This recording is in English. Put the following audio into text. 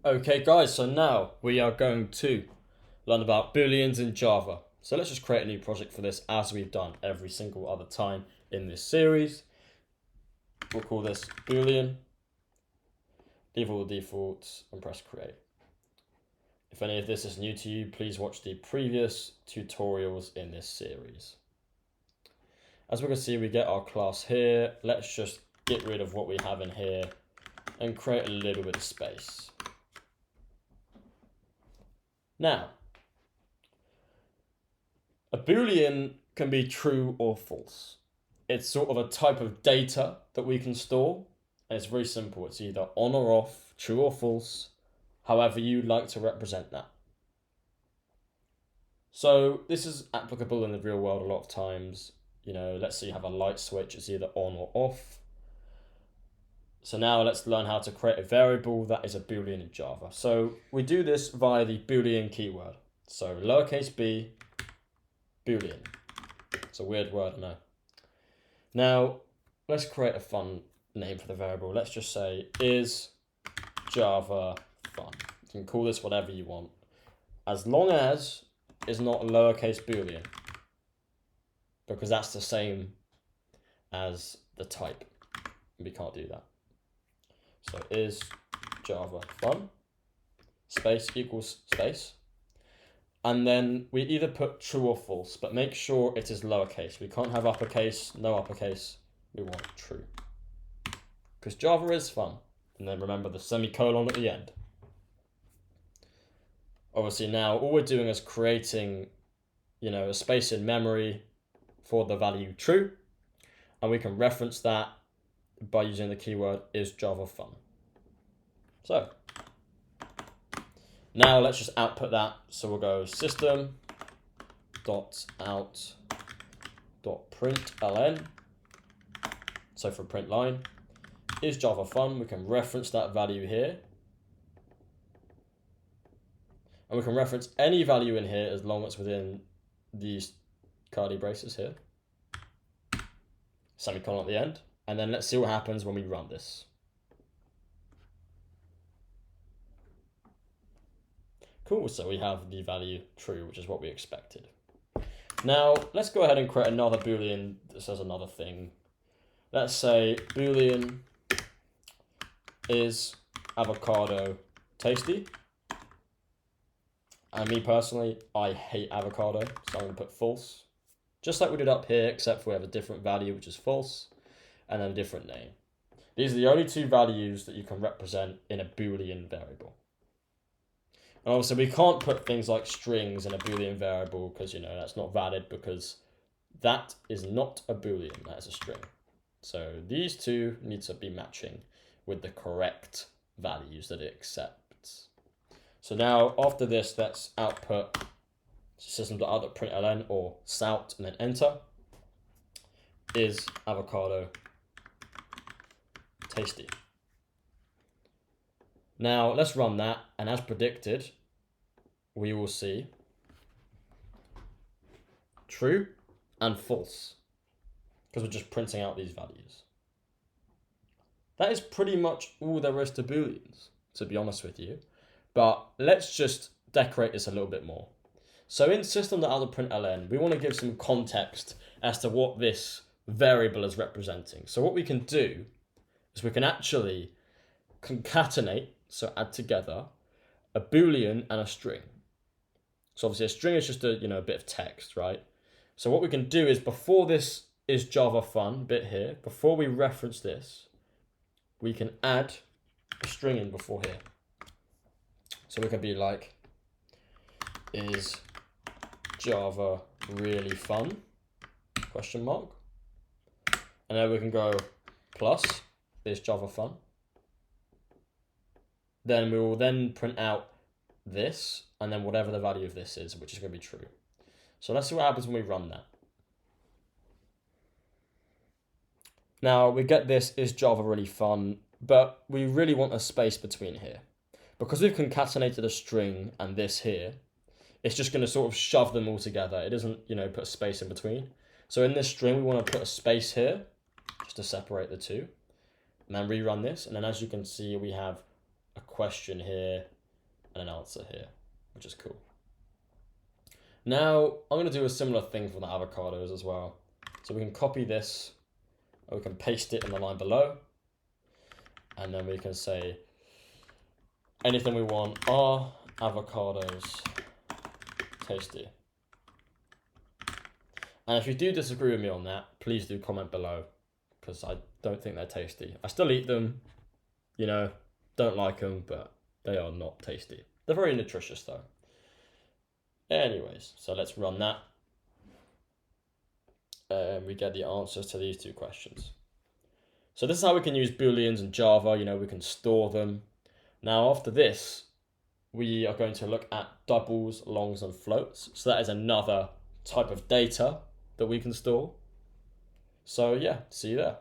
Okay guys, so now we are going to learn about Booleans in Java. So let's just create a new project for this as we've done every single other time in this series. We'll call this Boolean, leave all the defaults and press create. If any of this is new to you, please watch the previous tutorials in this series. As we can see, we get our class here. Let's just get rid of what we have in here and create a little bit of space. Now, a Boolean can be true or false. It's sort of a type of data that we can store, and it's very simple. It's either on or off, true or false, however you'd like to represent that. So this is applicable in the real world a lot of times. You know, let's say you have a light switch, it's either on or off. So now let's learn how to create a variable that is a Boolean in Java. So we do this via the Boolean keyword. So lowercase b, Boolean. It's a weird word, I know. Now, let's create a fun name for the variable. Let's just say is Java fun. You can call this whatever you want, as long as it's not a lowercase Boolean, because that's the same as the type. We can't do that. So is Java fun, space equals space. And then we either put true or false, but make sure it is lowercase. We can't have uppercase, no uppercase. We want true. Because Java is fun. And then remember the semicolon at the end. Obviously now all we're doing is creating, a space in memory for the value true. And we can reference that by using the keyword is Java fun. So now let's just output that. So we'll go system.out.println. So for print line, is Java fun? We can reference that value here. And we can reference any value in here as long as it's within these curly braces here. Semicolon at the end. And then let's see what happens when we run this. Cool, so we have the value true, which is what we expected. Now, let's go ahead and create another Boolean that says another thing. Let's say Boolean is avocado tasty. And me personally, I hate avocado, so I'm going to put false. Just like we did up here, except we have a different value, which is false, and then a different name. These are the only two values that you can represent in a Boolean variable. And obviously we can't put things like strings in a Boolean variable because, that's not valid because that is not a Boolean, that is a string. So these two need to be matching with the correct values that it accepts. So now after this, let's output system.out.println or sout and then enter. Is avocado tasty? Now let's run that, and as predicted, we will see true and false because we're just printing out these values. That is pretty much all there is to Booleans, to be honest with you. But let's just decorate this a little bit more. So in system.out.println, we want to give some context as to what this variable is representing. So what we can do is we can actually concatenate, so add together, a Boolean and a string. So obviously a string is just a bit of text, right? So what we can do is before this is Java fun bit here, before we reference this, we can add a string in before here. So we can be like, is Java really fun? Question mark. And then we can go plus, is Java fun? Then we will then print out this, and then whatever the value of this is, which is going to be true. So let's see what happens when we run that. Now we get this, is Java really fun? But we really want a space between here. Because we've concatenated a string and this here, it's just going to sort of shove them all together. It doesn't, put a space in between. So in this string, we want to put a space here, just to separate the two. And then rerun this. And then as you can see, we have a question here and an answer here, which is cool. Now, I'm going to do a similar thing for the avocados as well. So we can copy this, or we can paste it in the line below. And then we can say anything we want. Are avocados tasty? And if you do disagree with me on that, please do comment below, because I don't think they're tasty. I still eat them, you know, don't like them, but they are not tasty. They're very nutritious though. Anyways, so let's run that. And we get the answers to these two questions. So this is how we can use Booleans in Java. You know, we can store them. Now after this, we are going to look at doubles, longs, and floats. So that is another type of data that we can store. So yeah, see you there.